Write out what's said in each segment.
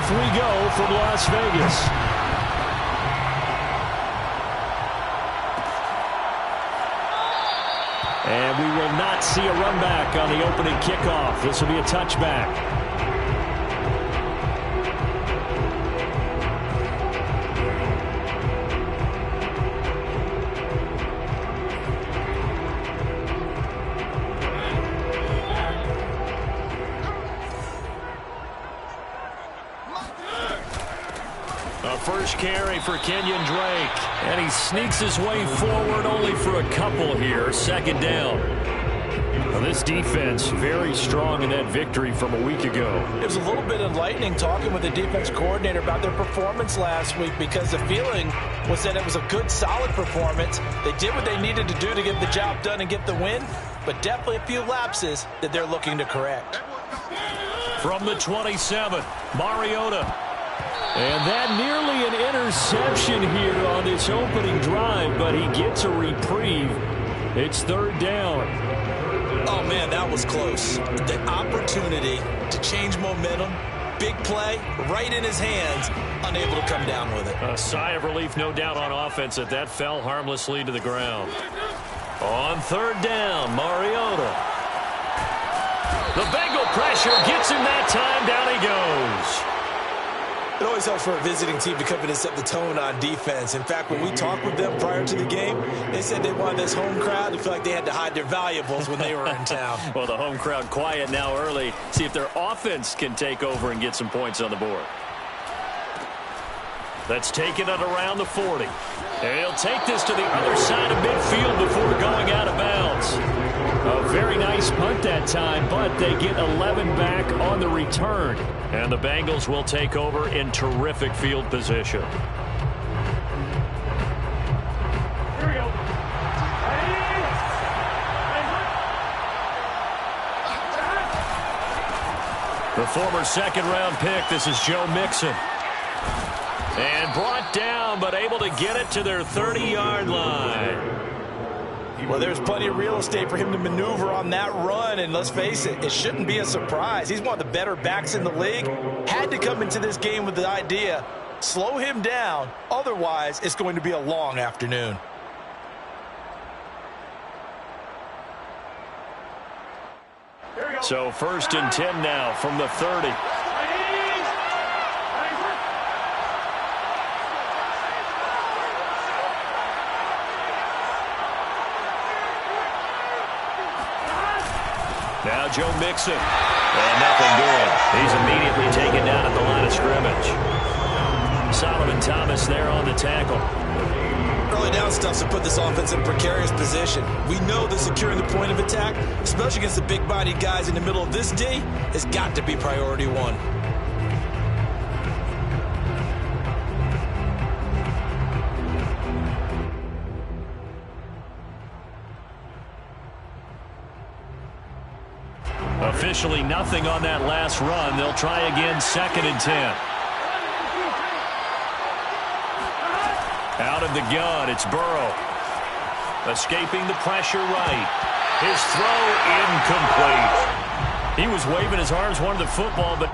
off we go from Las Vegas. And we will not see a run back on the opening kickoff. This will be a touchback. First carry for Kenyon Drake. And he sneaks his way forward only for a couple here. Second down. Now this defense very strong in that victory from a week ago. It was a little bit enlightening talking with the defense coordinator about their performance last week, because the feeling was that it was a good, solid performance. They did what they needed to do to get the job done and get the win, but definitely a few lapses that they're looking to correct. From the 27, Mariota. And that nearly an interception here on this opening drive, but he gets a reprieve. It's third down. Oh, man, that was close. The opportunity to change momentum, big play, right in his hands, unable to come down with it. A sigh of relief, no doubt, on offense that fell harmlessly to the ground. On third down, Mariota. The Bengal pressure gets him that time. Down he goes. It always helps for a visiting team to come in and set the tone on defense. In fact, when we talked with them prior to the game, they said they wanted this home crowd to feel like they had to hide their valuables when they were in town. Well, the home crowd quiet now early. See if their offense can take over and get some points on the board. Let's take it at around the 40. And he'll take this to the other side of midfield before going out of bounds. A very nice punt that time, but they get 11 back on the return. And the Bengals will take over in terrific field position. Here we go. The former second-round pick, this is Joe Mixon. And brought down, but able to get it to their 30-yard line. Well, there's plenty of real estate for him to maneuver on that run, and let's face it, it shouldn't be a surprise. He's one of the better backs in the league. Had to come into this game with the idea, slow him down, otherwise it's going to be a long afternoon. So 1st and 10 now from the 30. Now Joe Mixon. And nothing doing. He's immediately taken down at the line of scrimmage. Solomon Thomas there on the tackle. Early down stuff to put this offense in a precarious position. We know that securing the point of attack, especially against the big-bodied guys in the middle of this D, has got to be priority one. Officially nothing on that last run. They'll try again, 2nd and 10. Out of the gun, it's Burrow. Escaping the pressure right. His throw incomplete. He was waving his arms, wanted the football, but...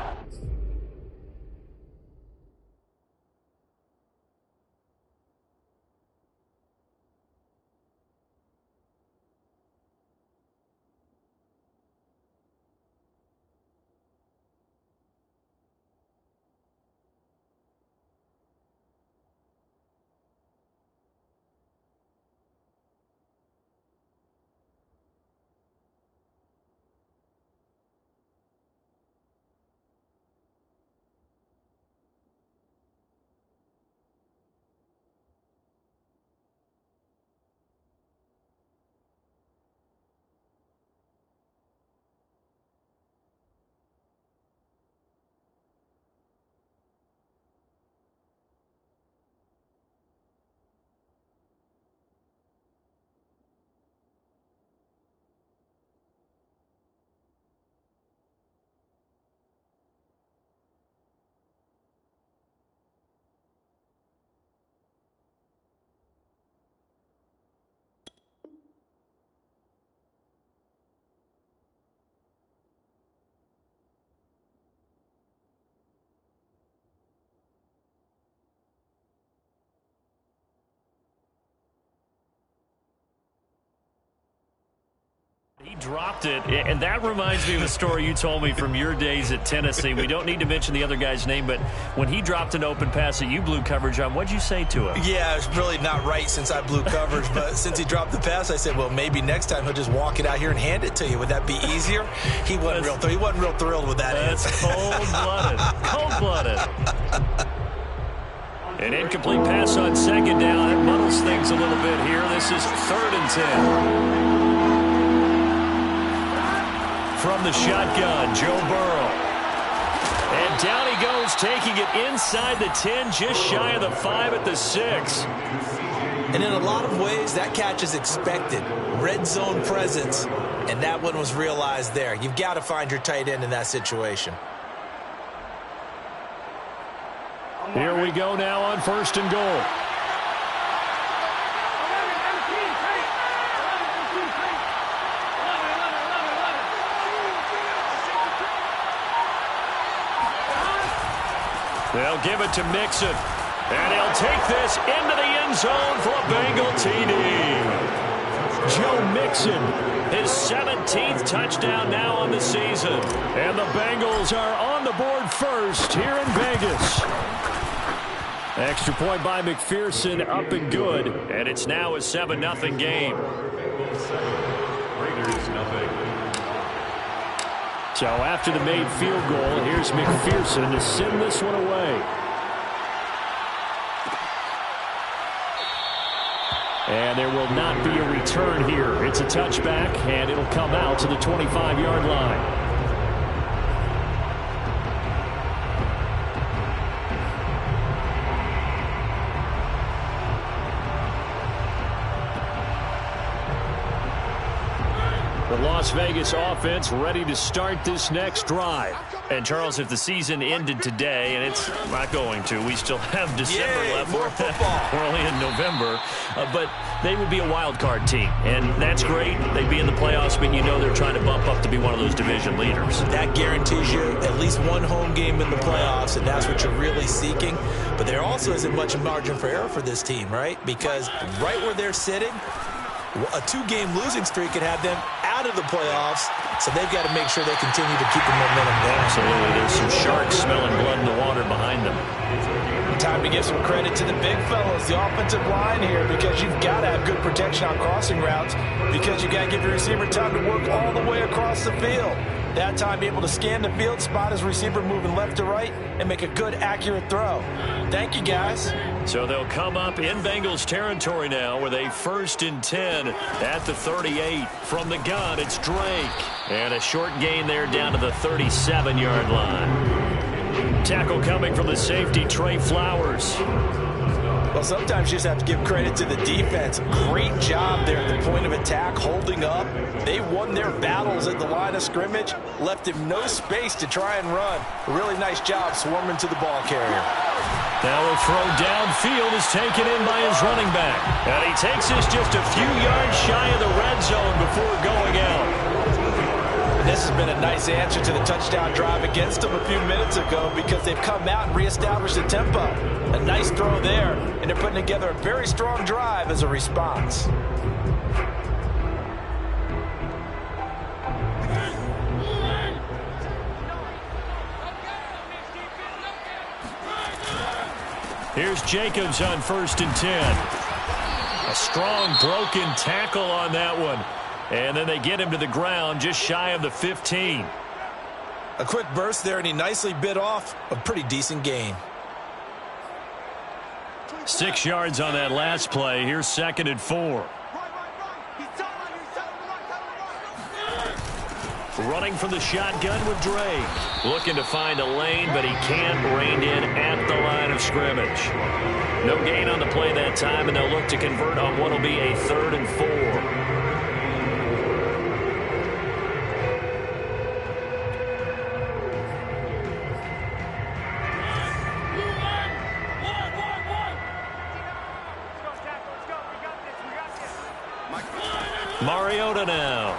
He dropped it, and that reminds me of a story you told me from your days at Tennessee. We don't need to mention the other guy's name, but when he dropped an open pass that you blew coverage on, what'd you say to him? Yeah, it's really not right since I blew coverage, but since he dropped the pass, I said, well, maybe next time he'll just walk it out here and hand it to you. Would that be easier? He wasn't real thrilled with that answer. That's cold-blooded. An incomplete pass on second down. That muddles things a little bit here. This is 3rd and 10. From the shotgun, Joe Burrow. And down he goes, taking it inside the 10, just shy of the 5 at the 6. And in a lot of ways, that catch is expected. Red zone presence, and that one was realized there. You've got to find your tight end in that situation. Here we go now on 1st and goal. They'll give it to Mixon. And he'll take this into the end zone for a Bengal TD. Joe Mixon, his 17th touchdown now on the season. And the Bengals are on the board first here in Vegas. Extra point by McPherson, up and good. And it's now a 7-0 game. Raiders, nothing. So after the made field goal, here's McPherson to send this one away. And there will not be a return here. It's a touchback, and it'll come out to the 25-yard line. The Las Vegas offense ready to start this next drive. And, Charles, if the season ended today, and it's not going to, we still have December left. More football. We're only in November. But they would be a wild card team, and that's great. They'd be in the playoffs, but you know they're trying to bump up to be one of those division leaders. That guarantees you at least one home game in the playoffs, and that's what you're really seeking. But there also isn't much margin for error for this team, right? Because right where they're sitting, a 2-game losing streak could have them out of the playoffs, so they've got to make sure they continue to keep the momentum going. Absolutely. There's some sharks smelling blood in the water behind them. Time to give some credit to the big fellas, the offensive line here, because you've got to have good protection on crossing routes, because you've got to give your receiver time to work all the way across the field. That time, be able to scan the field, spot his receiver moving left to right, and make a good, accurate throw. Thank you, guys. So they'll come up in Bengals territory now with a 1st and 10 at the 38. From the gun, it's Drake. And a short gain there down to the 37-yard line. Tackle coming from the safety, Trey Flowers. Well, sometimes you just have to give credit to the defense. Great job there at the point of attack, holding up. They won their battles at the line of scrimmage, left him no space to try and run. A really nice job swarming to the ball carrier. Now a throw downfield is taken in by his running back. And he takes this just a few yards shy of the red zone before going out. This has been a nice answer to the touchdown drive against them a few minutes ago, because they've come out and reestablished the tempo. A nice throw there, and they're putting together a very strong drive as a response. Here's Jacobs on 1st and 10. A strong broken tackle on that one. And then they get him to the ground just shy of the 15. A quick burst there, and he nicely bit off a pretty decent gain. 6 yards on that last play. Here's 2nd and 4. Running from the shotgun with Drake. Looking to find a lane, but he can't rein in at the line of scrimmage. No gain on the play that time, and they'll look to convert on what will be a 3rd and 4. Mariota now.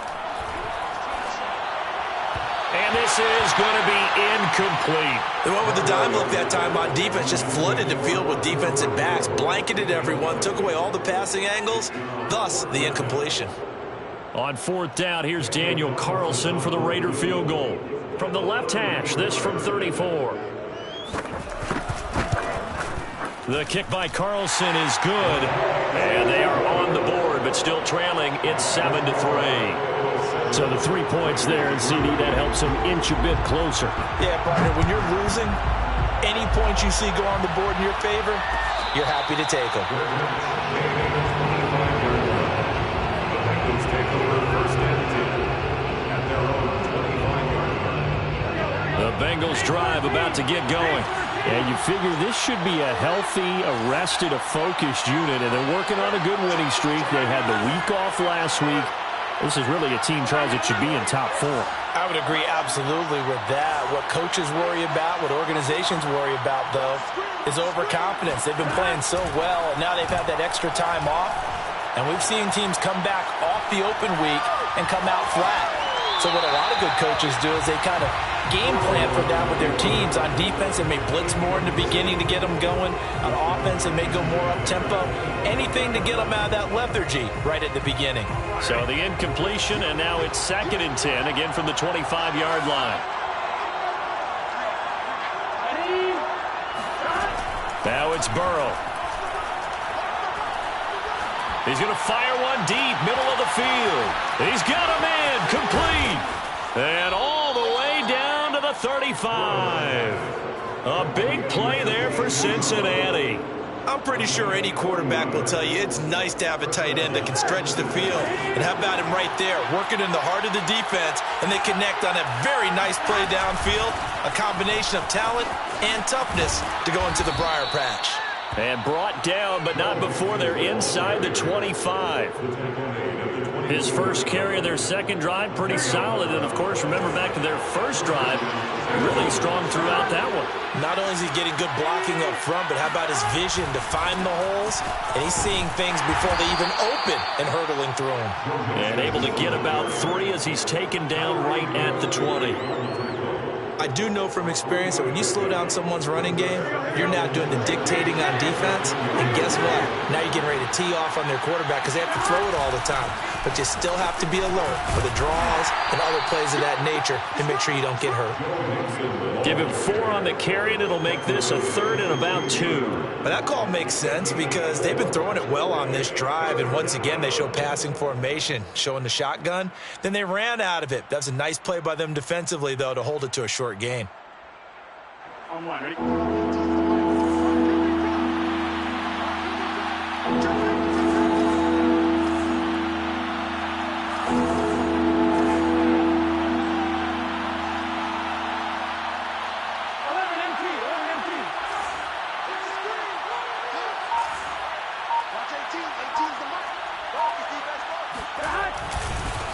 And this is going to be incomplete. They went with the dime look that time on defense, just flooded the field with defensive backs, blanketed everyone, took away all the passing angles, thus the incompletion. On fourth down, here's Daniel Carlson for the Raider field goal. From the left hash, this from 34. The kick by Carlson is good, and they are on the board, but still trailing. It's 7-3. So the 3 points there, and CD, that helps them inch a bit closer. Yeah, partner, when you're losing, any points you see go on the board in your favor, you're happy to take them. The Bengals drive about to get going. And you figure this should be a healthy, arrested, a focused unit, and they're working on a good winning streak. They had the week off last week. This is really a team, Charles, that should be in top 4. I would agree absolutely with that. What coaches worry about, what organizations worry about, though, is overconfidence. They've been playing so well, and now they've had that extra time off. And we've seen teams come back off the open week and come out flat. So what a lot of good coaches do is they kind of game plan for that with their teams. On defense, they may blitz more in the beginning to get them going. On offense, they may go more up-tempo. Anything to get them out of that lethargy right at the beginning. So the incompletion, and now it's 2nd and 10, again from the 25-yard line. Now it's Burrow. He's going to fire one deep, middle of the field. He's got a man, complete. And all the way down to the 35. A big play there for Cincinnati. I'm pretty sure any quarterback will tell you it's nice to have a tight end that can stretch the field. And how about him right there, working in the heart of the defense, and they connect on a very nice play downfield, a combination of talent and toughness to go into the briar patch. And brought down, but not before they're inside the 25. His first carry of their second drive, pretty solid. And, of course, remember back to their first drive, really strong throughout that one. Not only is he getting good blocking up front, but how about his vision to find the holes? And he's seeing things before they even open and hurtling through them. And able to get about 3 as he's taken down right at the 20. I do know from experience that when you slow down someone's running game, you're now doing the dictating on defense. And guess what? Now you're getting ready to tee off on their quarterback because they have to throw it all the time. But you still have to be alert for the draws and other plays of that nature to make sure you don't get hurt. Give him 4 on the carry, and it'll make this a 3rd and about 2. But that call makes sense because they've been throwing it well on this drive. And once again, they show passing formation, showing the shotgun. Then they ran out of it. That was a nice play by them defensively, though, to hold it to a short gain. On one, ready?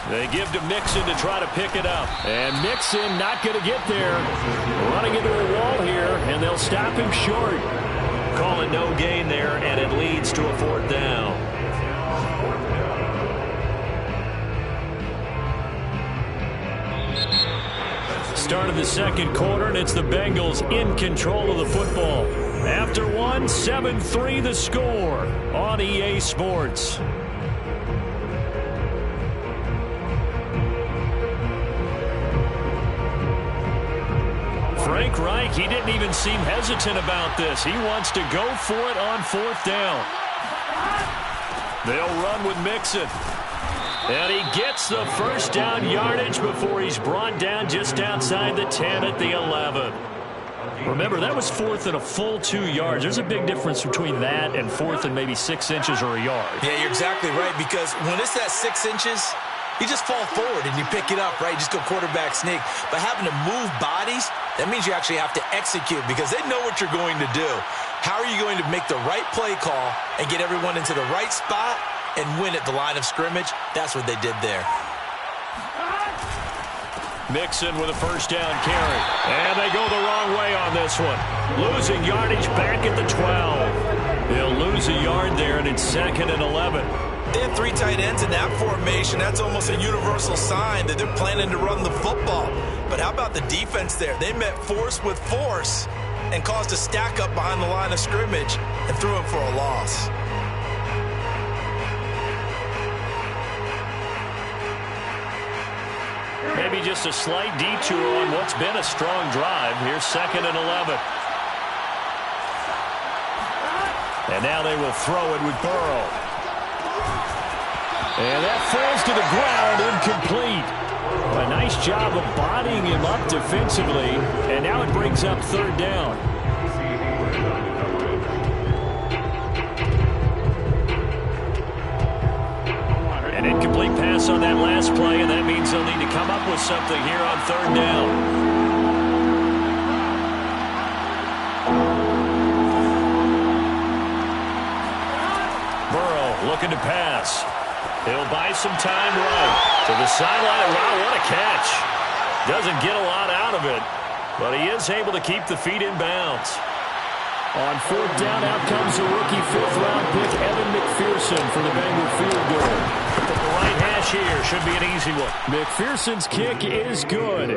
They give to Mixon to try to pick it up. And Mixon not going to get there. Running into a wall here, and they'll stop him short. Call it no gain there, and it leads to a 4th down. Start of the second quarter, and it's the Bengals in control of the football. After one, 7-3 the score on EA Sports. Frank Reich, he didn't even seem hesitant about this. He wants to go for it on 4th down. They'll run with Mixon. And he gets the first down yardage before he's brought down just outside the 10 at the 11. Remember, that was 4th and a full 2 yards. There's a big difference between that and 4th and maybe 6 inches or a yard. Yeah, you're exactly right, because when it's that 6 inches, you just fall forward and you pick it up, right? You just go quarterback sneak. But having to move bodies, that means you actually have to execute because they know what you're going to do. How are you going to make the right play call and get everyone into the right spot and win at the line of scrimmage? That's what they did there. Mixon with a first down carry. And they go the wrong way on this one. Losing yardage back at the 12. They'll lose a yard there, and it's 2nd and 11. They had 3 tight ends in that formation. That's almost a universal sign that they're planning to run the football. But how about the defense there? They met force with force and caused a stack up behind the line of scrimmage and threw him for a loss. Maybe just a slight detour on what's been a strong drive. Here's 2nd and 11. And now they will throw it with Burrow. And that falls to the ground, incomplete. A nice job of bodying him up defensively. And now it brings up 3rd down. An incomplete pass on that last play, and that means they'll need to come up with something here on 3rd down. Looking to pass. He'll buy some time right to the sideline. Wow, what a catch. Doesn't get a lot out of it, but he is able to keep the feet in bounds. On 4th down, out comes the rookie 5th-round pick, Evan McPherson, for the Bengal field goal. From the right hash here, should be an easy one. McPherson's kick is good.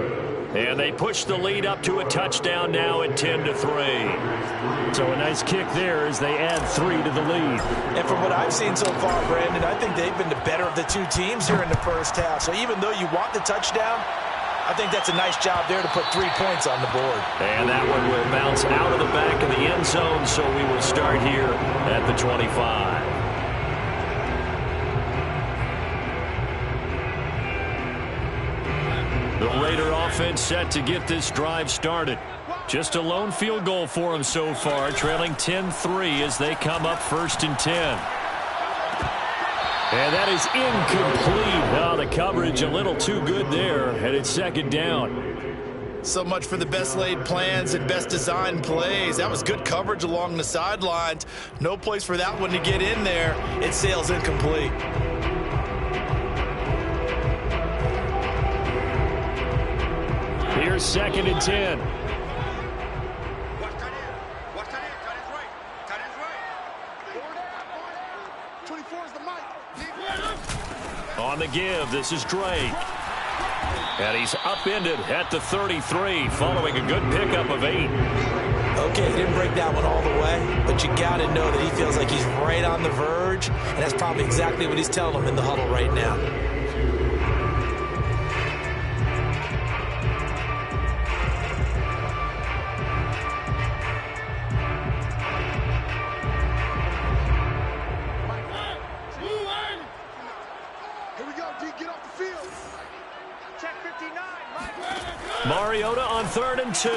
And they push the lead up to a touchdown now at 10-3. So a nice kick there as they add 3 to the lead. And from what I've seen so far, Brandon, I think they've been the better of the two teams here in the first half. So even though you want the touchdown, I think that's a nice job there to put 3 points on the board. And that one will bounce out of the back of the end zone, so we will start here at the 25. The Raider offense set to get this drive started. Just a lone field goal for them so far, trailing 10-3 as they come up 1st and 10. And that is incomplete. Now the coverage a little too good there, and it's 2nd down. So much for the best laid plans and best designed plays. That was good coverage along the sidelines. No place for that one to get in there. It sails incomplete. Here's 2nd and 10. On the give, this is Drake. And he's upended at the 33, following a good pickup of 8. Okay, he didn't break that one all the way, but you got to know that he feels like he's right on the verge, and that's probably exactly what he's telling them in the huddle right now. Mariota on 3rd and 2.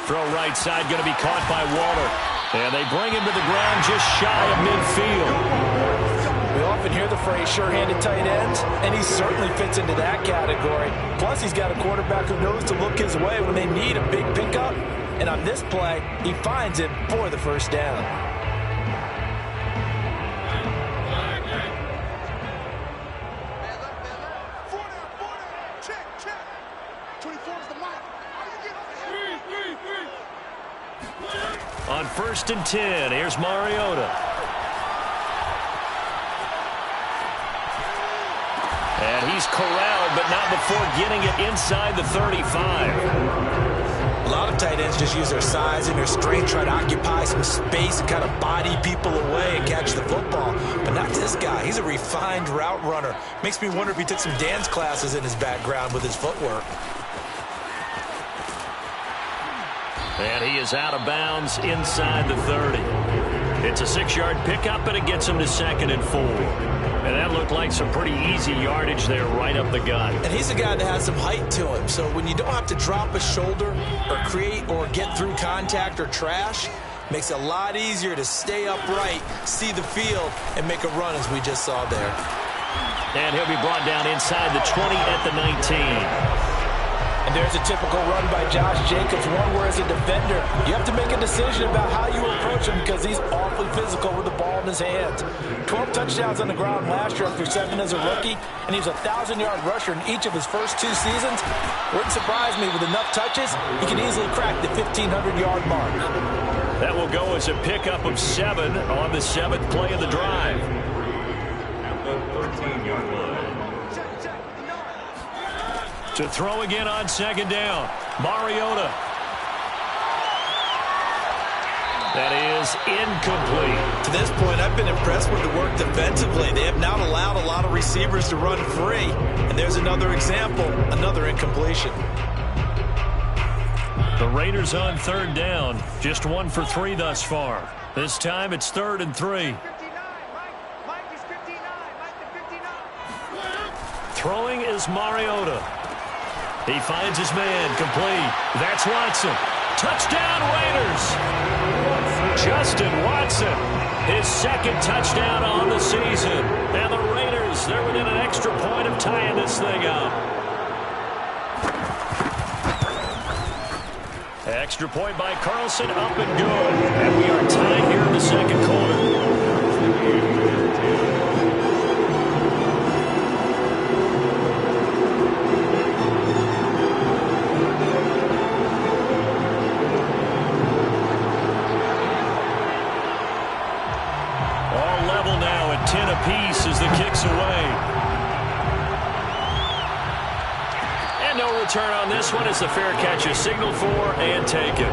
Throw right side, going to be caught by Waller. And they bring him to the ground just shy of midfield. We often hear the phrase sure-handed tight ends, and he certainly fits into that category. Plus, he's got a quarterback who knows to look his way when they need a big pickup. And on this play, he finds it for the 1st down. On 1st and 10, here's Mariota. And he's corralled, but not before getting it inside the 35. A lot of tight ends just use their size and their strength, try to occupy some space and kind of body people away and catch the football. But not this guy. He's a refined route runner. Makes me wonder if he took some dance classes in his background with his footwork. And he is out of bounds inside the 30. It's a 6-yard pickup, and it gets him to 2nd and 4. And that looked like some pretty easy yardage there right up the gut. And he's a guy that has some height to him. So when you don't have to drop a shoulder or create or get through contact or trash, makes it a lot easier to stay upright, see the field, and make a run as we just saw there. And he'll be brought down inside the 20 at the 19. And there's a typical run by Josh Jacobs, one where as a defender, you have to make a decision about how you approach him because he's awfully physical with the ball in his hands. 12 touchdowns on the ground last year after 7 as a rookie, and he's a 1,000-yard rusher in each of his first 2 seasons. Wouldn't surprise me with enough touches, he can easily crack the 1,500-yard mark. That will go as a pickup of 7 on the 7th play of the drive. At the 13-yard line. To throw again on 2nd down. Mariota. That is incomplete. To this point, I've been impressed with the work defensively. They have not allowed a lot of receivers to run free. And there's another example, another incompletion. The Raiders on third down. Just 1 for 3 thus far. This time it's 3rd and 3. Throwing is Mariota. He finds his man, complete. That's Watson. Touchdown, Raiders. Justin Watson, his 2nd touchdown on the season. And the Raiders, they're within an extra point of tying this thing up. Extra point by Carlson, up and good. And we are tied here in the 2nd quarter. Now at 10 apiece as the kick's away. And no return on this one as the fair catch is signaled for and taken.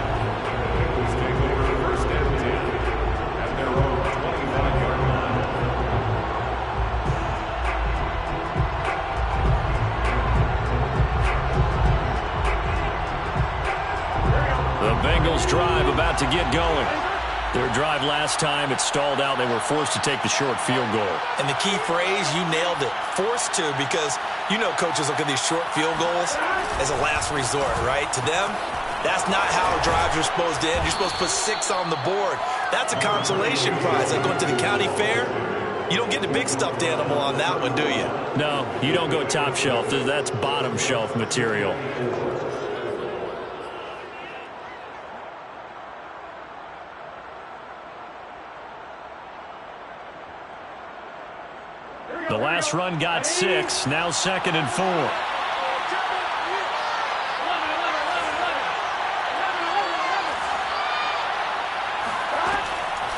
The Bengals drive about to get going. Their drive last time, it stalled out. They were forced to take the short field goal. And the key phrase, you nailed it, forced to, because you know coaches look at these short field goals as a last resort, right? To them, that's not how drives are supposed to end. You're supposed to put 6 on the board. That's a consolation prize. Like going to the county fair, you don't get the big stuffed animal on that one, do you? No, you don't go top shelf. That's bottom shelf material. The last run got 6, now 2nd and 4.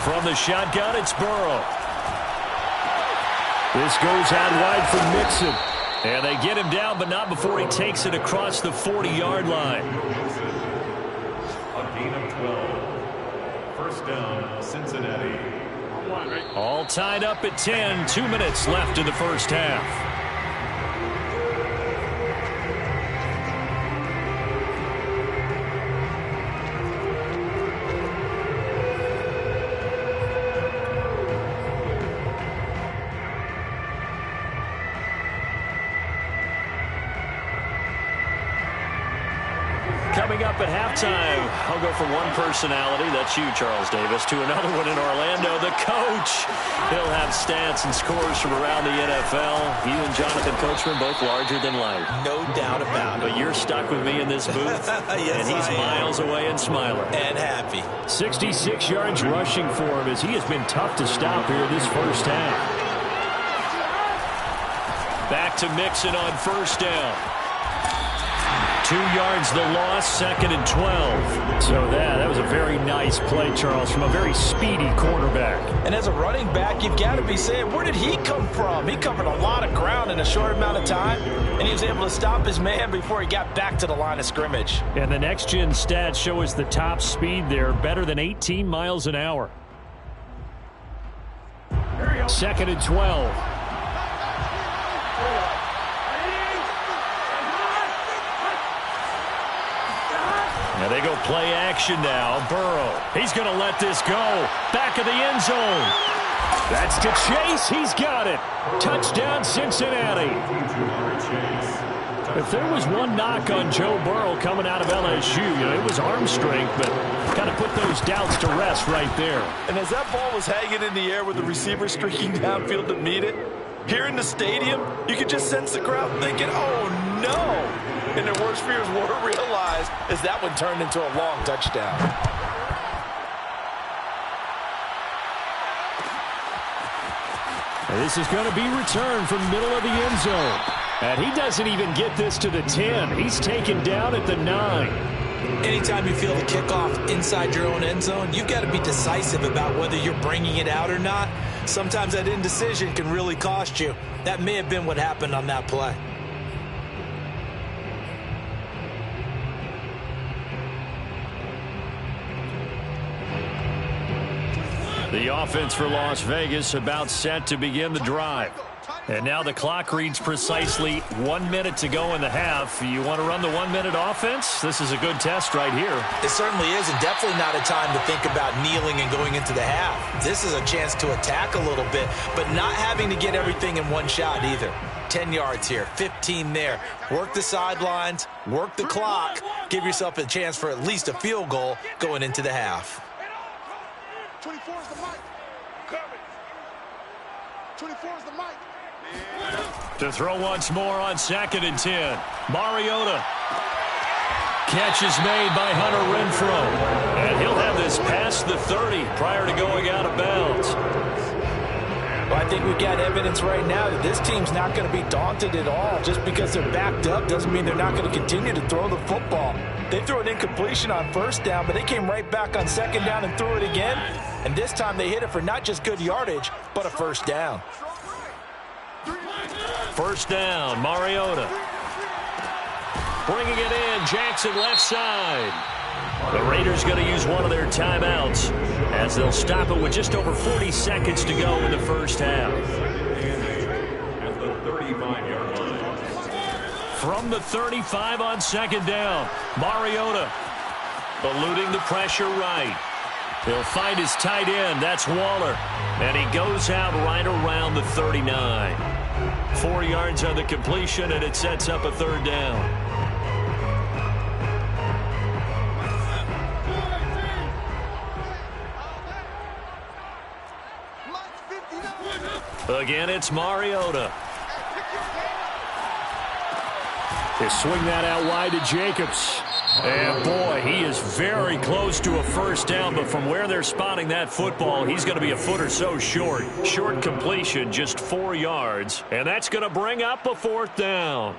From the shotgun, it's Burrow. This goes out wide for Mixon. And they get him down, but not before he takes it across the 40-yard line. A gain of 12. First down, Cincinnati. All tied up at 10. 2 minutes left in the first half. Coming up at halftime, I'll go from one personality, that's you, Charles Davis, to another one in Orlando, the coach. He'll have stats and scores from around the NFL. You and Jonathan Coachman, both larger than life. No doubt about it. But you're stuck with me in this booth, yes, and he's miles away and smiling. And happy. 66 yards rushing for him as he has been tough to stop here this first half. Back to Mixon on first down. 2 yards the loss, 2nd and 12. So that was a very nice play, Charles, from a very speedy quarterback. And as a running back, you've got to be saying, where did he come from? He covered a lot of ground in a short amount of time, and he was able to stop his man before he got back to the line of scrimmage. And the next-gen stats show us the top speed there, better than 18 miles an hour. 2nd and 12. Now they go play action now. Burrow, he's going to let this go. Back of the end zone. That's to Chase. He's got it. Touchdown, Cincinnati. If there was one knock on Joe Burrow coming out of LSU, it was arm strength, but kind of put those doubts to rest right there. And as that ball was hanging in the air with the receiver streaking downfield to meet it, here in the stadium, you could just sense the crowd thinking, oh, no. And their worst fears were realized as that one turned into a long touchdown. This is going to be returned from middle of the end zone. And he doesn't even get this to the 10. He's taken down at the 9. Anytime you feel the kickoff inside your own end zone, you've got to be decisive about whether you're bringing it out or not. Sometimes that indecision can really cost you. That may have been what happened on that play. The offense for Las Vegas about set to begin the drive. And now the clock reads precisely 1 minute to go in the half. You want to run the 1 minute offense? This is a good test right here. It certainly is, and definitely not a time to think about kneeling and going into the half. This is a chance to attack a little bit, but not having to get everything in one shot either. 10 yards here, 15 there. Work the sidelines, work the clock, give yourself a chance for at least a field goal going into the half. 24 is the mic. 24 is the mic. To throw once more on 2nd and 10. Mariota. Catch is made by Hunter Renfrow. And he'll have this past the 30 prior to going out of bounds. Well, I think we've got evidence right now that this team's not going to be daunted at all. Just because they're backed up doesn't mean they're not going to continue to throw the football. They threw an incompletion on 1st down, but they came right back on 2nd down and threw it again. And this time they hit it for not just good yardage, but a 1st down. 1st down, Mariota. Bringing it in, Jackson left side. The Raiders going to use one of their timeouts as they'll stop it with just over 40 seconds to go in the 1st half. At the 35-yard line. From the 35 on 2nd down, Mariota eluding the pressure right. He'll find his tight end, that's Waller, and he goes out right around the 39. 4 yards on the completion, and it sets up a 3rd down. Again, it's Mariota. They swing that out wide to Jacobs. And, boy, he is very close to a 1st down, but from where they're spotting that football, he's going to be a foot or so short. Short completion, just 4 yards, and that's going to bring up a 4th down.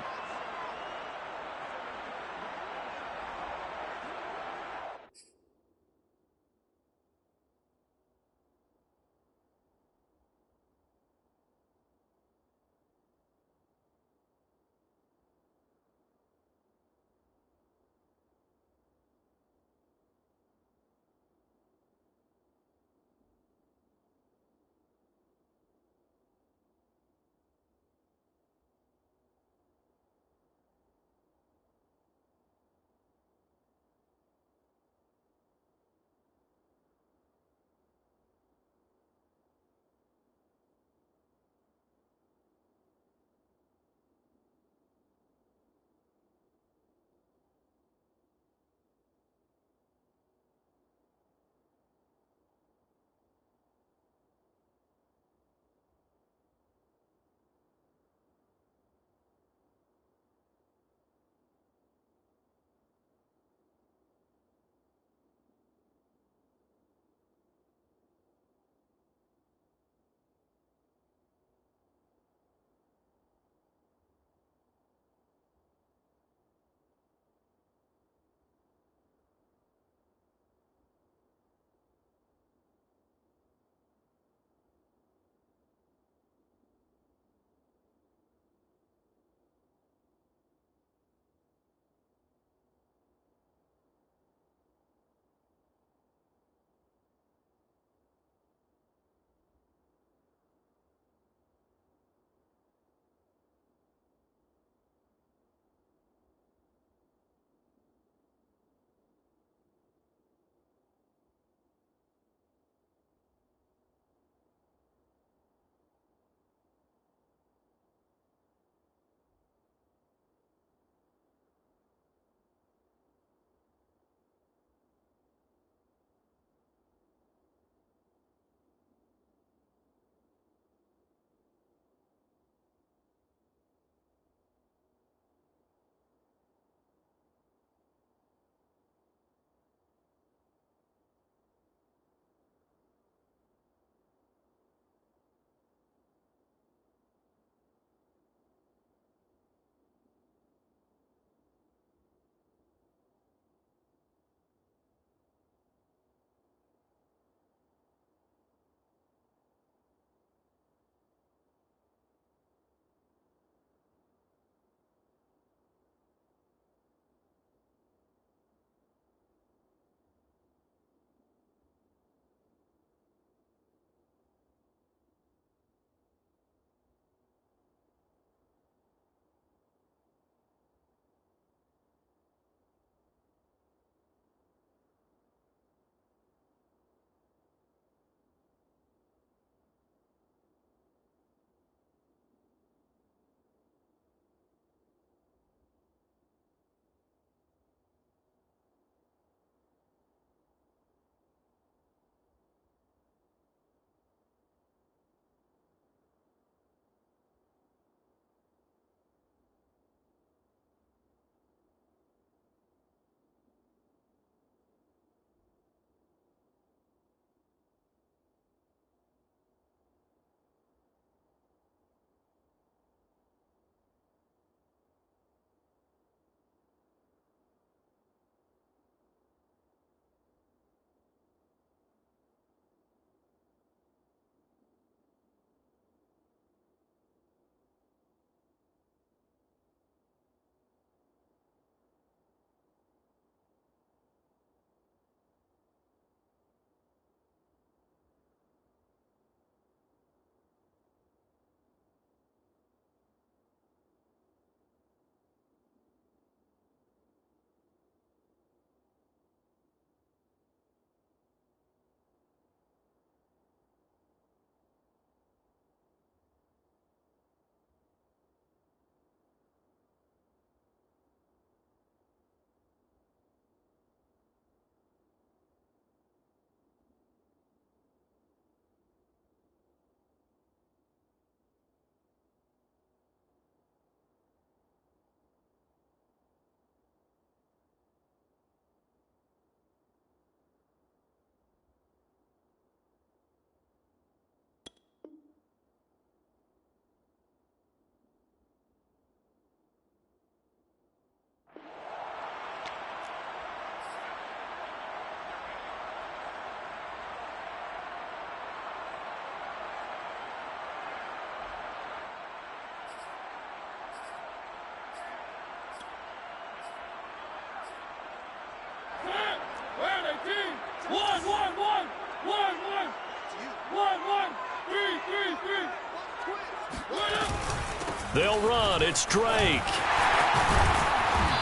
They'll run. It's Drake.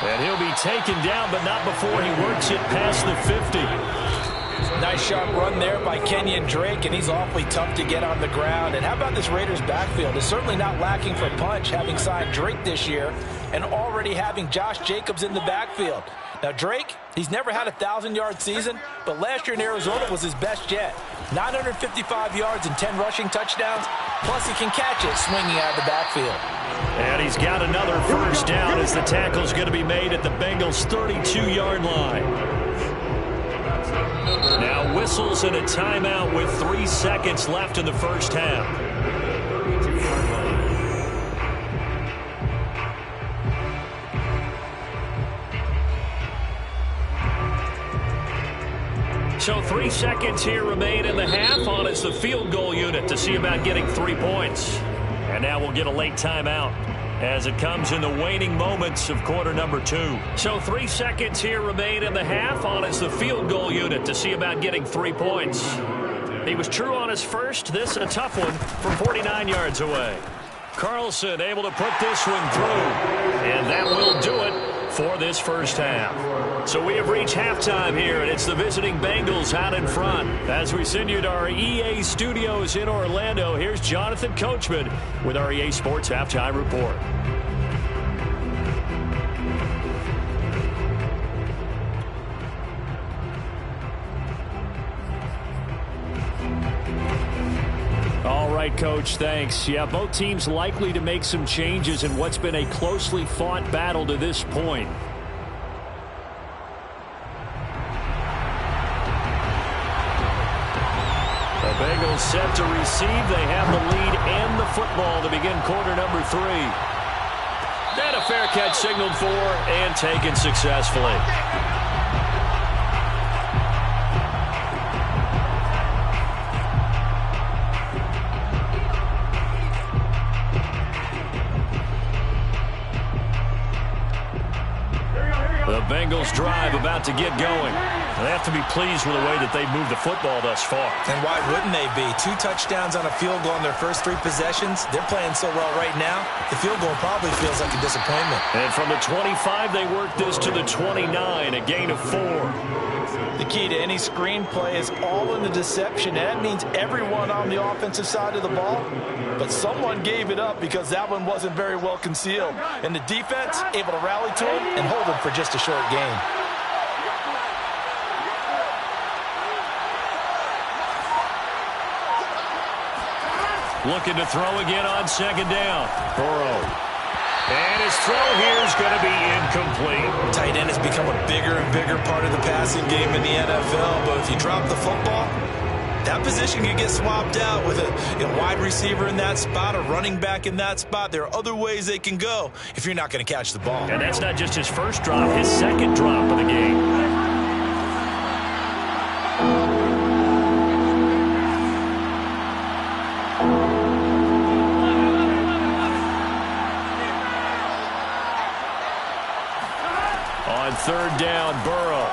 And he'll be taken down, but not before he works it past the 50. Nice sharp run there by Kenyon Drake, and he's awfully tough to get on the ground. And how about this Raiders backfield? It's certainly not lacking for punch, having signed Drake this year and already having Josh Jacobs in the backfield. Now, Drake, he's never had a 1,000-yard season, but last year in Arizona was his best yet. 955 yards and 10 rushing touchdowns, plus he can catch it swinging out of the backfield. And he's got another first down as the tackle's going to be made at the Bengals' 32-yard line. Now whistles and a timeout with 3 seconds left in the first half. So 3 seconds here remain in the half on as the field goal unit to see about getting 3 points. And now we'll get a late timeout as it comes in the waning moments of quarter number 2. So 3 seconds here remain in the half on as the field goal unit to see about getting 3 points. He was true on his first. This a tough one from 49 yards away. Carlson able to put this one through. And that will do it for this first half. So we have reached halftime here, and it's the visiting Bengals out in front. As we send you to our EA studios in Orlando, here's Jonathan Coachman with our EA Sports Halftime Report. All right, Coach, thanks. Yeah, both teams likely to make some changes in what's been a closely fought battle to this point. The Bengals set to receive. They have the lead and the football to begin quarter number 3. And a fair catch signaled for and taken successfully. The Bengals drive about to get going. They have to be pleased with the way that they've moved the football thus far. And why wouldn't they be? 2 touchdowns on a field goal in their first 3 possessions. They're playing so well right now, the field goal probably feels like a disappointment. And from the 25, they work this to the 29, a gain of 4. The key to any screenplay is all in the deception. And that means everyone on the offensive side of the ball, but someone gave it up because that one wasn't very well concealed. And the defense able to rally to him and hold him for just a short gain. Looking to throw again on second down. Burrow. And his throw here is going to be incomplete. Tight end has become a bigger and bigger part of the passing game in the NFL, but if you drop the football, that position can get swapped out with a wide receiver in that spot, a running back in that spot. There are other ways they can go if you're not going to catch the ball. And that's not just his first drop, his second drop of the game. On third down, Burrow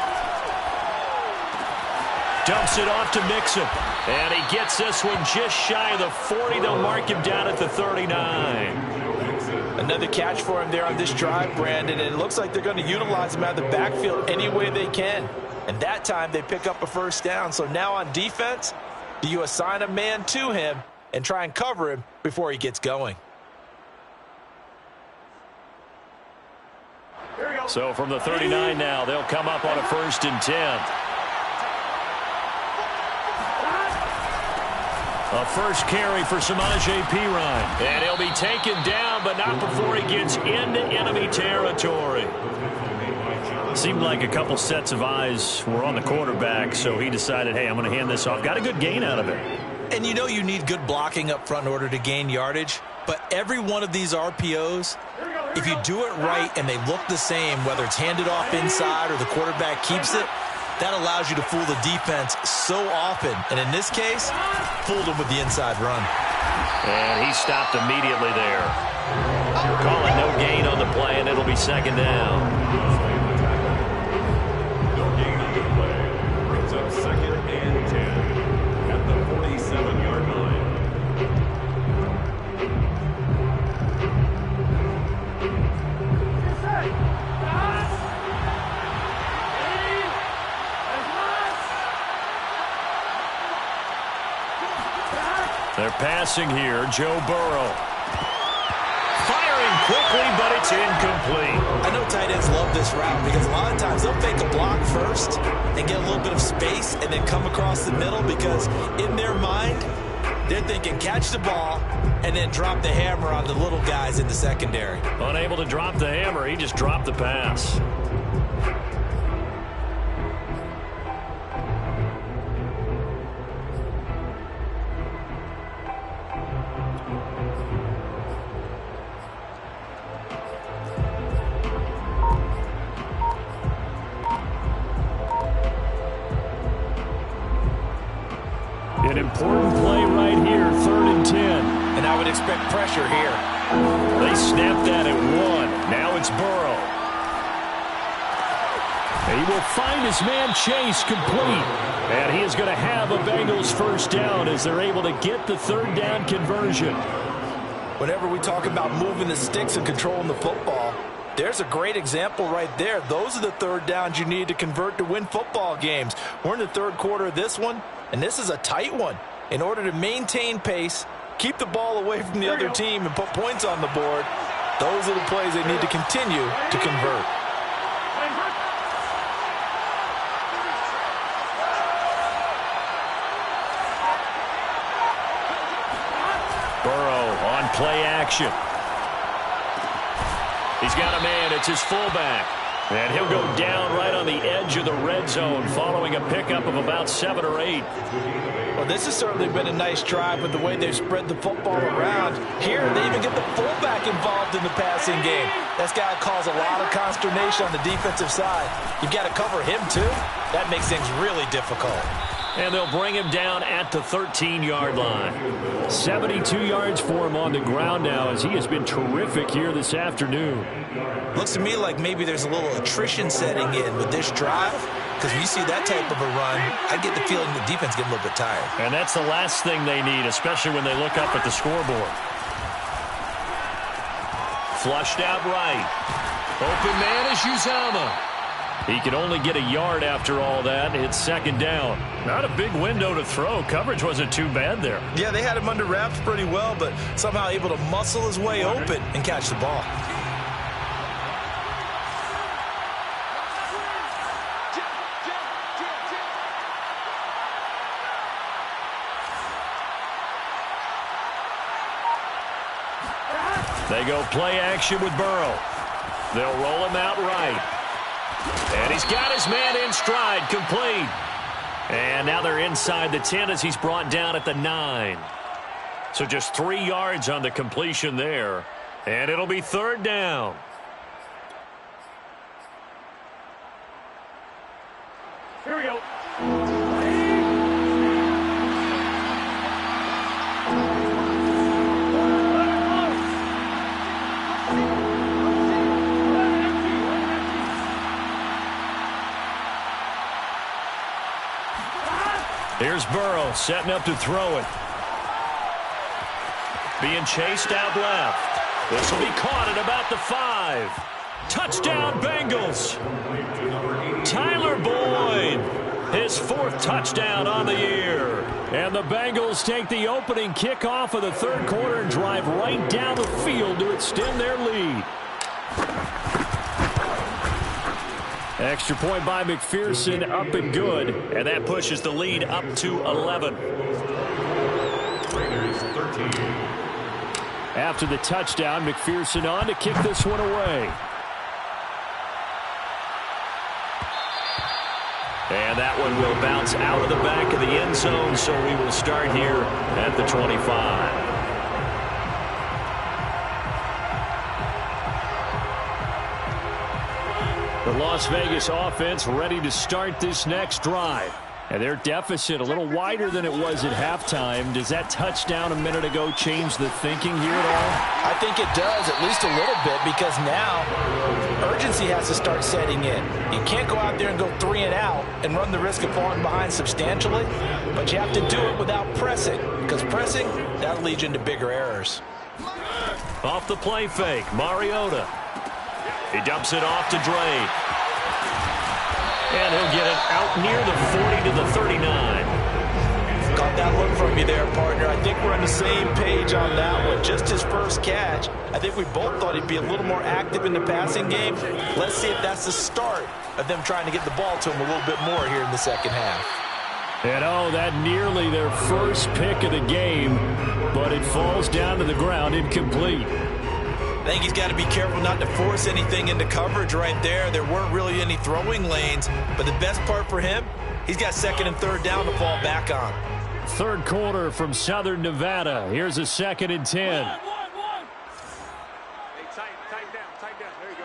dumps it off to Mixon. And he gets this one just shy of the 40. They'll mark him down at the 39. Another catch for him there on this drive, Brandon. And it looks like they're going to utilize him out of the backfield any way they can. And that time they pick up a first down. So now on defense, do you assign a man to him and try and cover him before he gets going? So from the 39 now, they'll come up on a 1st and 10. A first carry for Samaje Perine. And he'll be taken down, but not before he gets into enemy territory. Seemed like a couple sets of eyes were on the quarterback, so he decided, hey, I'm going to hand this off. Got a good gain out of it. And you know you need good blocking up front in order to gain yardage, but every one of these RPOs, if you do it right and they look the same, whether it's handed off inside or the quarterback keeps it, that allows you to fool the defense so often. And in this case, fooled him with the inside run. And he stopped immediately there. Calling no gain on the play, and it'll be second down. No gain on the play. They're passing here. Joe Burrow. Firing quickly, but it's incomplete. I know tight ends love this route because a lot of times they'll fake a block first and get a little bit of space and then come across the middle because in their mind, they're thinking catch the ball and then drop the hammer on the little guys in the secondary. Unable to drop the hammer, he just dropped the pass. An important play right here, 3rd and 10. And I would expect pressure here. They snapped that at 1. Now it's Burrow. He will find his man Chase complete. And he is going to have a Bengals first down as they're able to get the 3rd down conversion. Whenever we talk about moving the sticks and controlling the football, there's a great example right there. Those are the 3rd downs you need to convert to win football games. We're in the 3rd quarter of this one, and this is a tight one. In order to maintain pace, keep the ball away from the other team, and put points on the board, those are the plays they need to continue to convert. Burrow on play action. He's got a man. It's his fullback. And he'll go down right on the edge of the red zone following a pickup of about 7 or 8. Well, this has certainly been a nice drive with the way they've spread the football around. Here, they even get the fullback involved in the passing game. That's got to cause a lot of consternation on the defensive side. You've got to cover him, too. That makes things really difficult. And they'll bring him down at the 13-yard line. 72 yards for him on the ground now as he has been terrific here this afternoon. Looks to me like maybe there's a little attrition setting in with this drive, because when you see that type of a run, I get the feeling the defense getting a little bit tired. And that's the last thing they need, especially when they look up at the scoreboard. Flushed out right. Open man is Uzomah. He can only get a yard after all that. It's 2nd down. Not a big window to throw. Coverage wasn't too bad there. Yeah, they had him under wraps pretty well, but somehow able to muscle his way open and catch the ball. They go play action with Burrow. They'll roll him out right. And he's got his man in stride, complete. And now they're inside the 10 as he's brought down at the 9. So just 3 yards on the completion there. And it'll be 3rd down. Here we go. Here's Burrow setting up to throw it. Being chased out left. This will be caught at about the 5. Touchdown Bengals. Tyler Boyd. His 4th touchdown on the year. And the Bengals take the opening kickoff of the 3rd quarter and drive right down the field to extend their lead. Extra point by McPherson, up and good. And that pushes the lead up to 11. After the touchdown, McPherson on to kick this one away. And that one will bounce out of the back of the end zone, so we will start here at the 25. The Las Vegas offense ready to start this next drive. And their deficit a little wider than it was at halftime. Does that touchdown a minute ago change the thinking here at all? I think it does, at least a little bit, because now urgency has to start setting in. You can't go out there and go 3 and out and run the risk of falling behind substantially, but you have to do it without pressing, because pressing, that'll lead you into bigger errors. Off the play fake, Mariota. He dumps it off to Dre. And he'll get it out near the 40 to the 39. Caught that look from you there, partner. I think we're on the same page on that one. Just his first catch. I think we both thought he'd be a little more active in the passing game. Let's see if that's the start of them trying to get the ball to him a little bit more here in the second half. And that nearly their first pick of the game, but it falls down to the ground incomplete. I think he's got to be careful not to force anything into coverage right there. There weren't really any throwing lanes, but the best part for him, he's got second and third down to fall back on. Third quarter from Southern Nevada. Here's a 2nd and 10. Hey, tight down. There you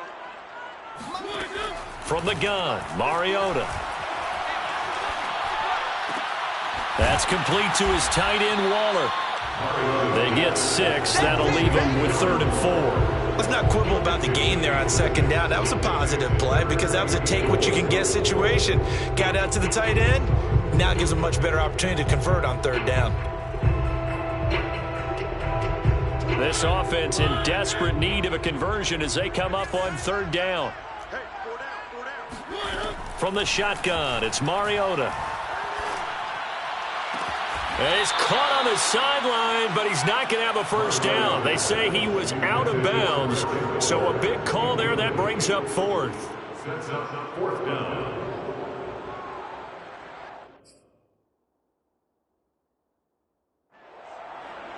go. From the gun, Mariota. That's complete to his tight end, Waller. They get 6. That'll leave them with 3rd and 4. Let's not quibble about the gain there on 2nd down. That was a positive play because that was a take-what-you-can-get situation. Got out to the tight end. Now it gives them a much better opportunity to convert on 3rd down. This offense in desperate need of a conversion as they come up on 3rd down. Hey, 4 down. From the shotgun, it's Mariota. He's caught on the sideline, but he's not going to have a first down. They say he was out of bounds, so a big call there. That brings up 4th. Sets up 4th down.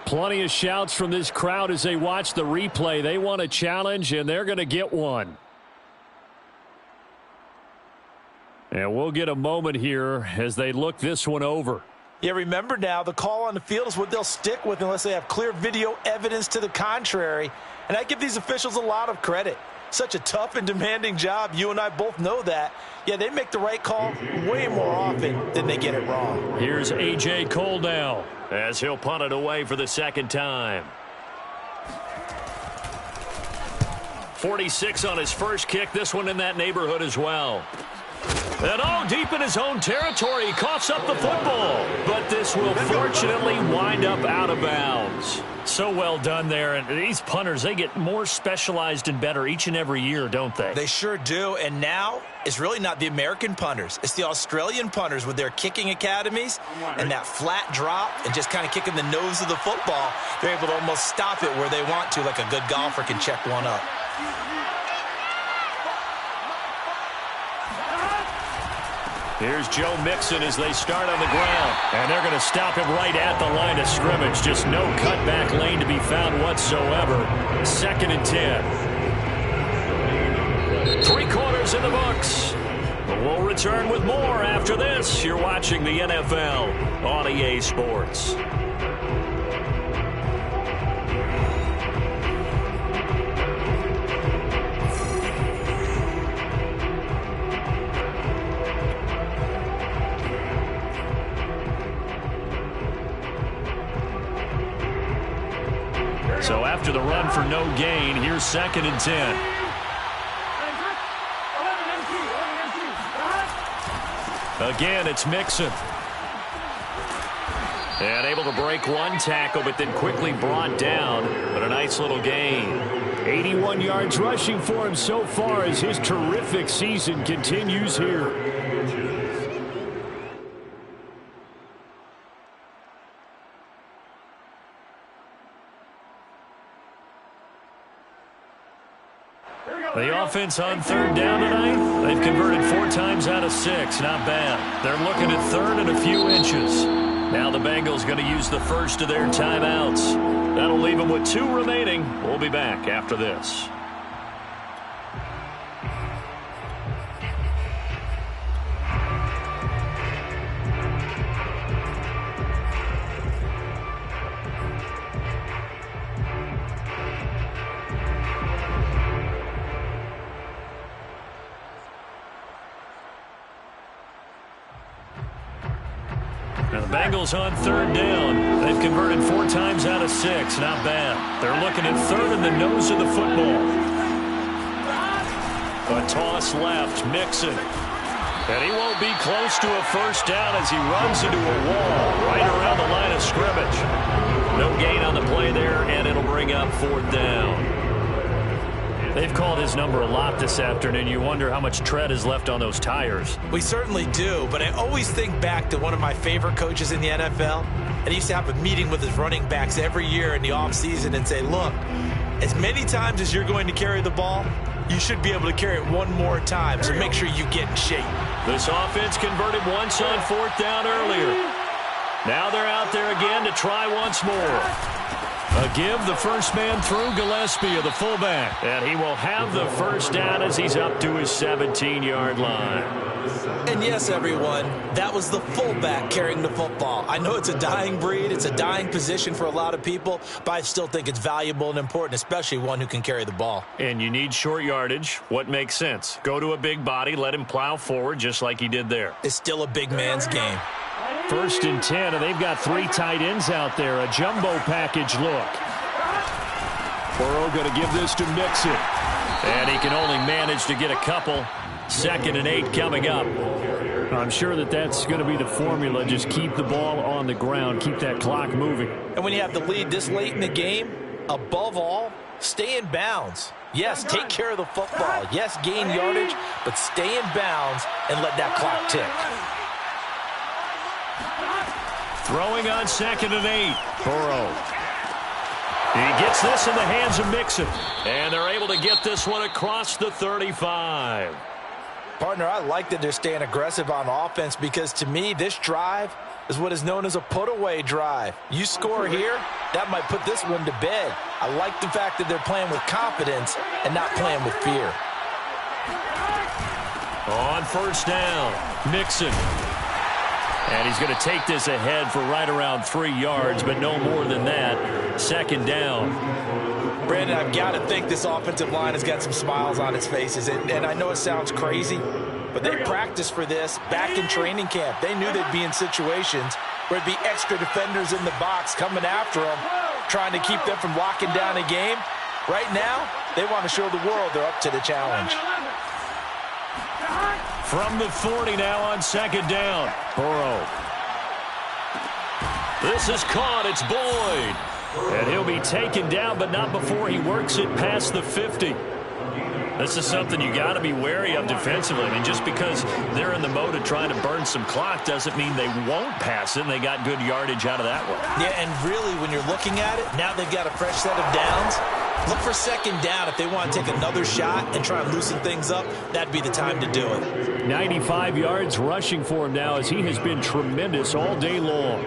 Plenty of shouts from this crowd as they watch the replay. They want a challenge, and they're going to get one. And we'll get a moment here as they look this one over. Yeah, remember now, the call on the field is what they'll stick with unless they have clear video evidence to the contrary. And I give these officials a lot of credit. Such a tough and demanding job. You and I both know that. Yeah, they make the right call way more often than they get it wrong. Here's A.J. Cole now as he'll punt it away for the 2nd time. 46 on his first kick. This one in that neighborhood as well. And deep in his own territory, he coughs up the football. But this will fortunately wind up out of bounds. So well done there. And these punters, they get more specialized and better each and every year, don't they? They sure do. And now it's really not the American punters. It's the Australian punters with their kicking academies and that flat drop and just kind of kicking the nose of the football. They're able to almost stop it where they want to, like a good golfer can check one up. Here's Joe Mixon as they start on the ground. And they're going to stop him right at the line of scrimmage. Just no cutback lane to be found whatsoever. 2nd and 10. 3 quarters in the books. We'll return with more after this. You're watching the NFL on EA Sports. So after the run for no gain, here's 2nd and 10. Again, it's Mixon. And able to break one tackle, but then quickly brought down. But a nice little gain. 81 yards rushing for him so far as his terrific season continues here. The offense on 3rd down tonight, they've converted 4 times out of 6. Not bad. They're looking at 3rd and a few inches. Now the Bengals going to use the first of their timeouts. That'll leave them with 2 remaining. We'll be back after this. Now the Bengals on 3rd down. They've converted 4 times out of 6. Not bad. They're looking at 3rd in the nose of the football. A toss left. Mixon. And he won't be close to a first down as he runs into a wall right around the line of scrimmage. No gain on the play there, and it'll bring up 4th down. They've called his number a lot this afternoon. You wonder how much tread is left on those tires. We certainly do, but I always think back to one of my favorite coaches in the NFL, and he used to have a meeting with his running backs every year in the offseason and say, look, as many times as you're going to carry the ball, you should be able to carry it one more time, so make sure you get in shape. This offense converted once on 4th down earlier. Now they're out there again to try once more. A give, the first man through, Gillespie of the fullback. And he will have the first down as he's up to his 17-yard line. And yes, everyone, that was the fullback carrying the football. I know it's a dying breed, it's a dying position for a lot of people, but I still think it's valuable and important, especially one who can carry the ball. And you need short yardage. What makes sense? Go to a big body, let him plow forward just like he did there. It's still a big man's game. 1st and 10, and they've got 3 tight ends out there. A jumbo package look. Burrow going to give this to Mixon. And he can only manage to get a couple. 2nd and 8 coming up. I'm sure that's going to be the formula. Just keep the ball on the ground. Keep that clock moving. And when you have the lead this late in the game, above all, stay in bounds. Yes, take care of the football. Yes, gain yardage, but stay in bounds and let that clock tick. Throwing on 2nd and 8. Burrow. He gets this in the hands of Mixon. And they're able to get this one across the 35. Partner, I like that they're staying aggressive on offense because to me, this drive is what is known as a put-away drive. You score here, that might put this one to bed. I like the fact that they're playing with confidence and not playing with fear. On 1st down, Mixon. And he's going to take this ahead for right around 3 yards, but no more than that. 2nd down. Brandon, I've got to think this offensive line has got some smiles on its faces. And I know it sounds crazy, but they practiced for this back in training camp. They knew they'd be in situations where there'd be extra defenders in the box coming after them, trying to keep them from locking down a game. Right now, they want to show the world they're up to the challenge. From the 40 now on 2nd down. Burrow. This is caught. It's Boyd. And he'll be taken down, but not before he works it past the 50. This is something you got to be wary of defensively. I mean, just because they're in the mode of trying to burn some clock doesn't mean they won't pass it, and they got good yardage out of that one. Yeah, and really, when you're looking at it, now they've got a fresh set of downs. Look for 2nd down. If they want to take another shot and try and loosen things up, that'd be the time to do it. 95 yards rushing for him now as he has been tremendous all day long.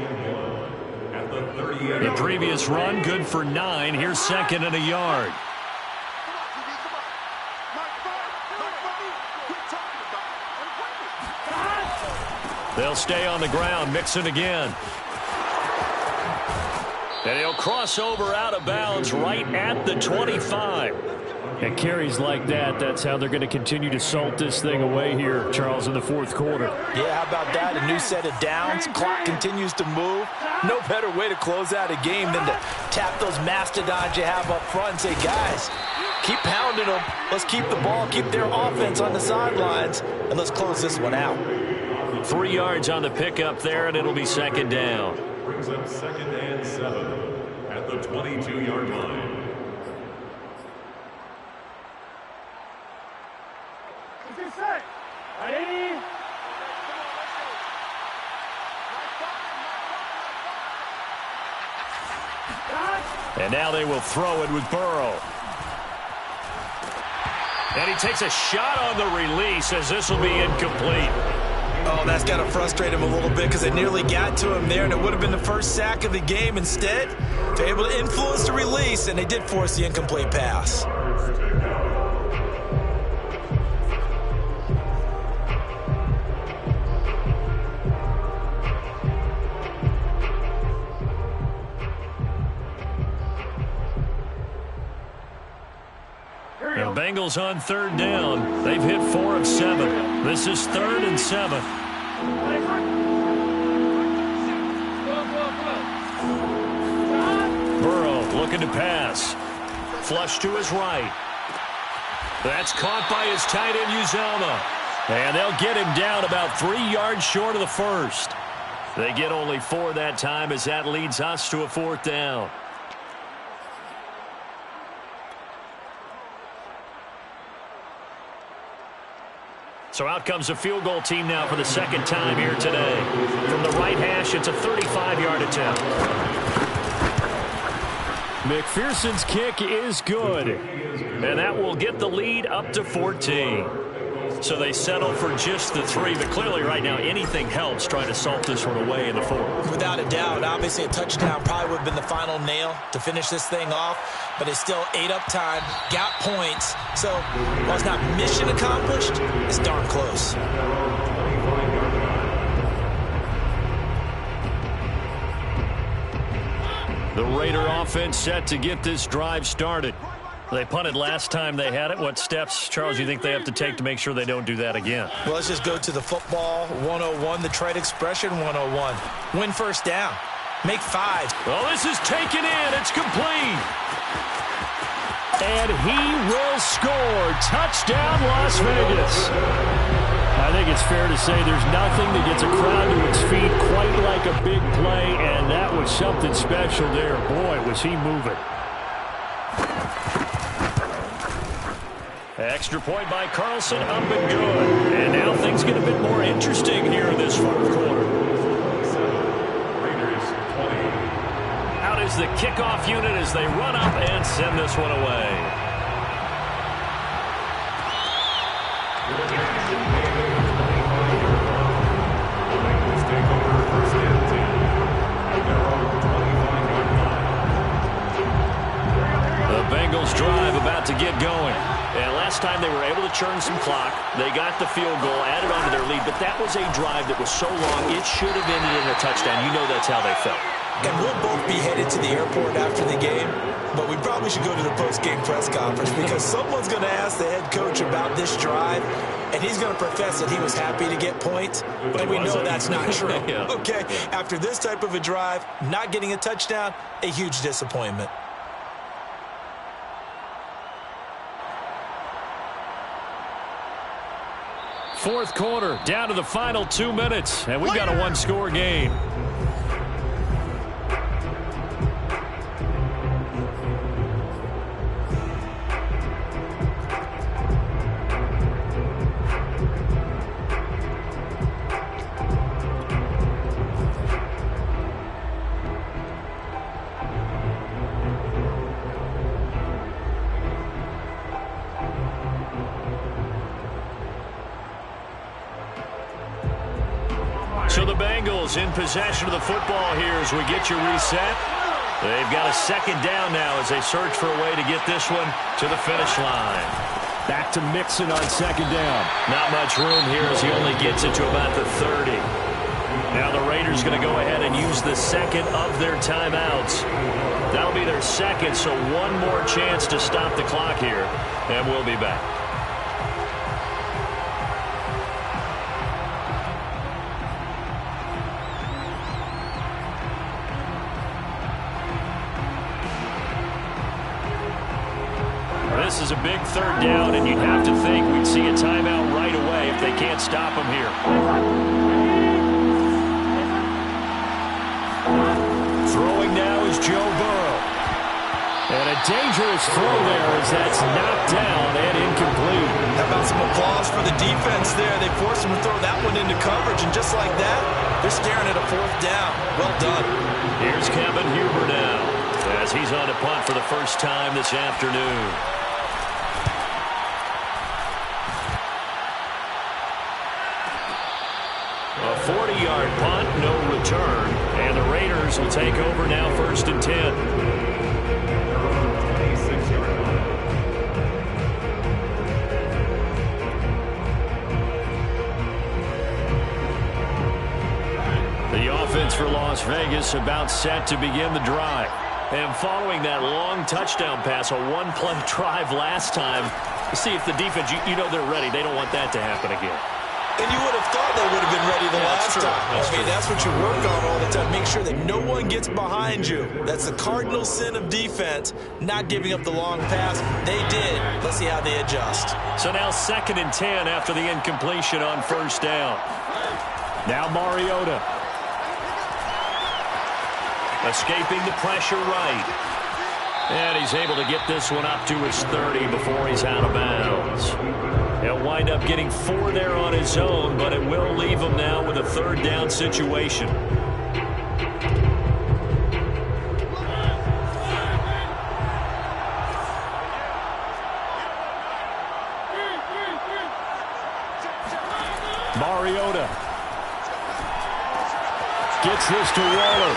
The previous run, good for 9. Here's 2nd and a yard. They'll stay on the ground. Mixon again. And he'll cross over out of bounds right at the 25. And carries like that, that's how they're going to continue to salt this thing away here, Charles, in the 4th quarter. Yeah, how about that? A new set of downs. Clock continues to move. No better way to close out a game than to tap those mastodons you have up front and say, guys, keep pounding them. Let's keep the ball, keep their offense on the sidelines, and let's close this one out. 3 yards on the pickup there, and it'll be 2nd down. Brings up 2nd and 7 at the 22-yard line. And now they will throw it with Burrow. And he takes a shot on the release as this will be incomplete. Oh, that's got to frustrate him a little bit because they nearly got to him there, and it would have been the first sack of the game. Instead, they're able to influence the release, and they did force the incomplete pass. The Bengals on 3rd down. They've hit 4 of 7. This is 3rd and 7. Burrow looking to pass. Flush to his right. That's caught by his tight end, Uzomah. And they'll get him down about 3 yards short of the first. They get only 4 that time as that leads us to a 4th down. So out comes a field goal team now for the second time here today. From the right hash, it's a 35-yard attempt. McPherson's kick is good. And that will get the lead up to 14. So they settle for just the 3. But clearly right now anything helps trying to salt this one away in the 4th. Without a doubt, obviously a touchdown probably would have been the final nail to finish this thing off. But it's still ate up time, got points. So while it's not mission accomplished, it's darn close. The Raider offense set to get this drive started. They punted last time they had it. What steps, Charles, you think they have to take to make sure they don't do that again? Well, let's just go to the football 101, the trade expression 101. Win first down. Make 5. Well, this is taken in. It's complete. And he will score. Touchdown, Las Vegas. I think it's fair to say there's nothing that gets a crowd to its feet quite like a big play, and that was something special there. Boy, was he moving. Extra point by Carlson, up and good. And now things get a bit more interesting here in this 4th quarter. Raiders 20. Out is the kickoff unit as they run up and send this one away. The Bengals drive about to get going. And last time they were able to churn some clock. They got the field goal, added on to their lead. But that was a drive that was so long, it should have ended in a touchdown. You know that's how they felt. And we'll both be headed to the airport after the game. But we probably should go to the post-game press conference because someone's going to ask the head coach about this drive. And he's going to profess that he was happy to get points. And we know that's not true. Yeah. Okay, after this type of a drive, not getting a touchdown, a huge disappointment. Fourth quarter, down to the final 2 minutes, and we've got a one-score game. So the Bengals in possession of the football here as we get you reset. They've got a second down now as they search for a way to get this one to the finish line. Back to Mixon on second down. Not much room here as he only gets it to about the 30. Now the Raiders going to go ahead and use the second of their timeouts. That'll be their second, so one more chance to stop the clock here, and we'll be back. This is a big third down, and you'd have to think we'd see a timeout right away if they can't stop him here. Throwing now is Joe Burrow. And a dangerous throw there as that's knocked down and incomplete. How about some applause for the defense there? They forced him to throw that one into coverage, and just like that, they're staring at a 4th down. Well done. Here's Kevin Huber now as he's on to punt for the first time this afternoon. A 40-yard punt, no return, and the Raiders will take over now 1st and 10. 26-yard line. The offense for Las Vegas about set to begin the drive. And following that long touchdown pass, a one-play drive last time, see if the defense, you know they're ready. They don't want that to happen again. And you would have thought they would have been ready the last time. That's what you work on all the time. Make sure that no one gets behind you. That's the cardinal sin of defense, not giving up the long pass. They did. Let's see how they adjust. So now 2nd and 10 after the incompletion on 1st down. Now Mariota. Escaping the pressure right. And he's able to get this one up to his 30 before he's out of bounds. He'll wind up getting 4 there on his own, but it will leave him now with a third down situation. Mariota gets this to Waller.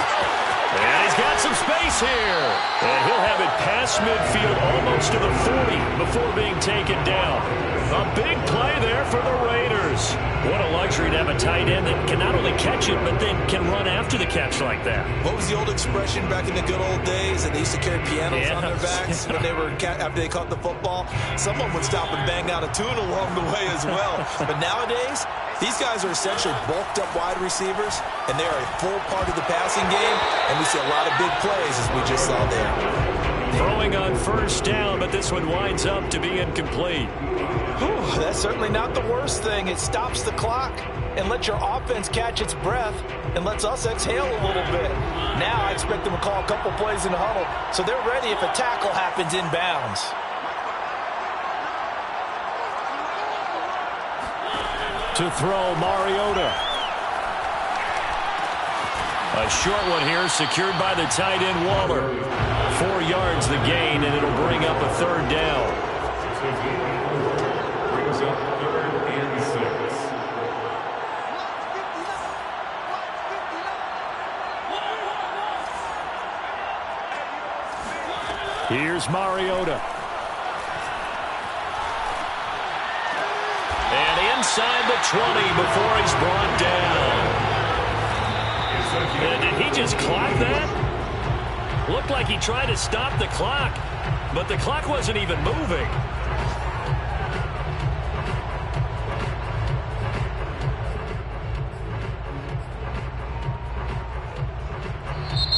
And he's got some space here. And he'll have it past midfield almost to the 40 before being taken down. A big play there for the Raiders. What a luxury to have a tight end that can not only catch it, but then can run after the catch like that. What was the old expression back in the good old days? And they used to carry pianos on their backs when they were after they caught the football. Someone would stop and bang out a tune along the way as well. But nowadays, these guys are essentially bulked up wide receivers, and they are a full part of the passing game, and we see a lot of big plays as we just saw there. Throwing on first down, but this one winds up to be incomplete. Whew, that's certainly not the worst thing. It stops the clock and lets your offense catch its breath and lets us exhale a little bit. Now I expect them to call a couple plays in the huddle, so they're ready if a tackle happens inbounds. To throw, Mariota. A short one here, secured by the tight end, Waller. 4 yards the gain, and it'll bring up a third down. Brings up 3rd and 6. Here's Mariota. And inside the 20 before he's brought down. And did he just clock that? Looked like he tried to stop the clock, but the clock wasn't even moving.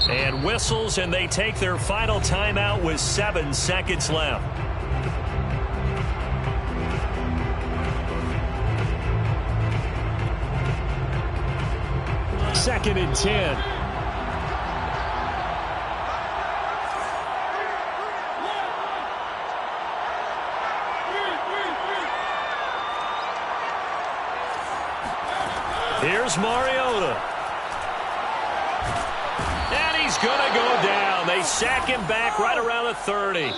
And whistles, and they take their final timeout with 7 seconds left. Second and 10. Here's Mariota. And he's going to go down. They sack him back right around the 30.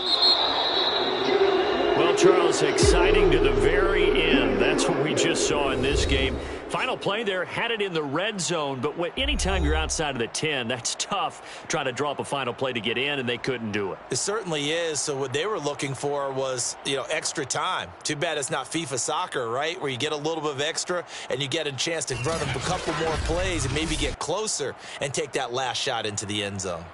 Well, Charles, exciting to the very end. That's what we just saw in this game. Final play there, had it in the red zone, but anytime you're outside of the 10, that's tough trying to draw up a final play to get in, and they couldn't do it. It certainly is. So what they were looking for was, extra time. Too bad it's not FIFA soccer, right, where you get a little bit of extra and you get a chance to run a couple more plays and maybe get closer and take that last shot into the end zone.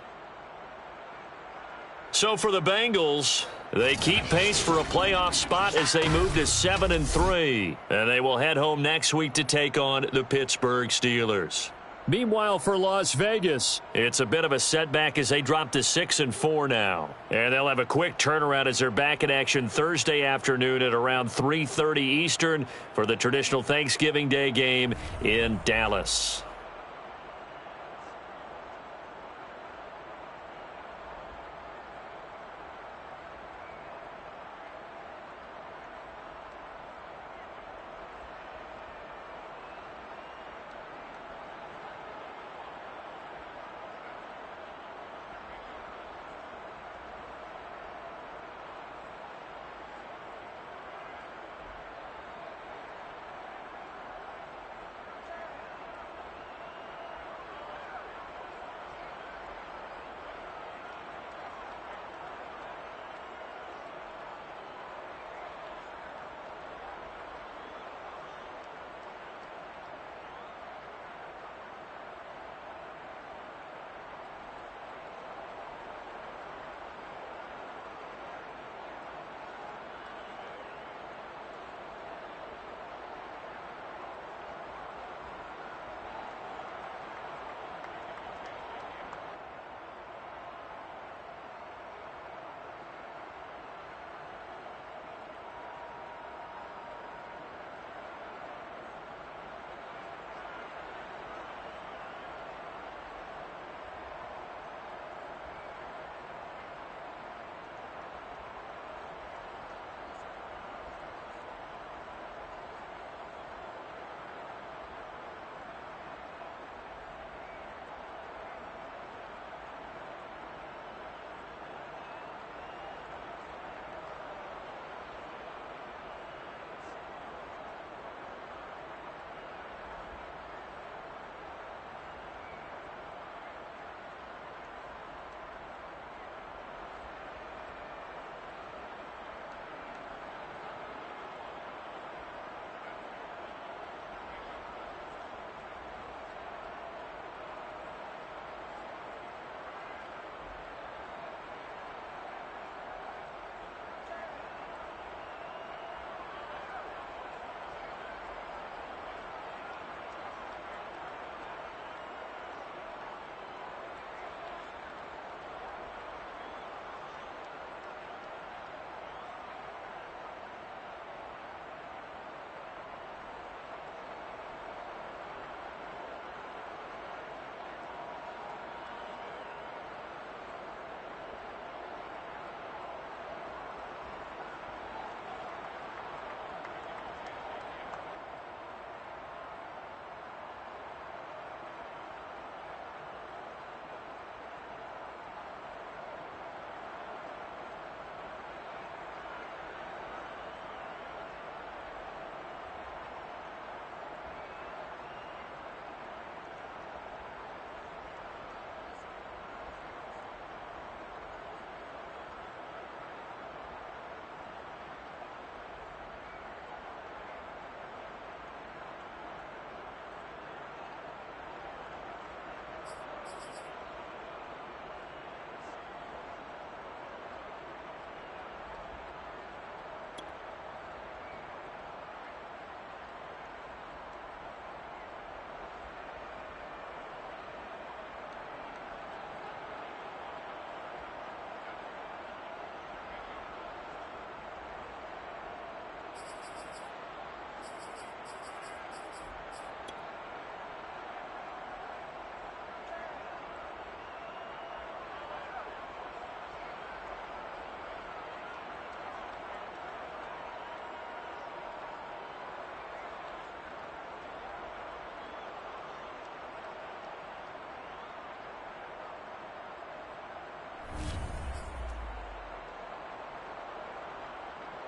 So for the Bengals, they keep pace for a playoff spot as they move to 7-3. And they will head home next week to take on the Pittsburgh Steelers. Meanwhile, for Las Vegas, it's a bit of a setback as they drop to 6-4 now. And they'll have a quick turnaround as they're back in action Thursday afternoon at around 3:30 Eastern for the traditional Thanksgiving Day game in Dallas.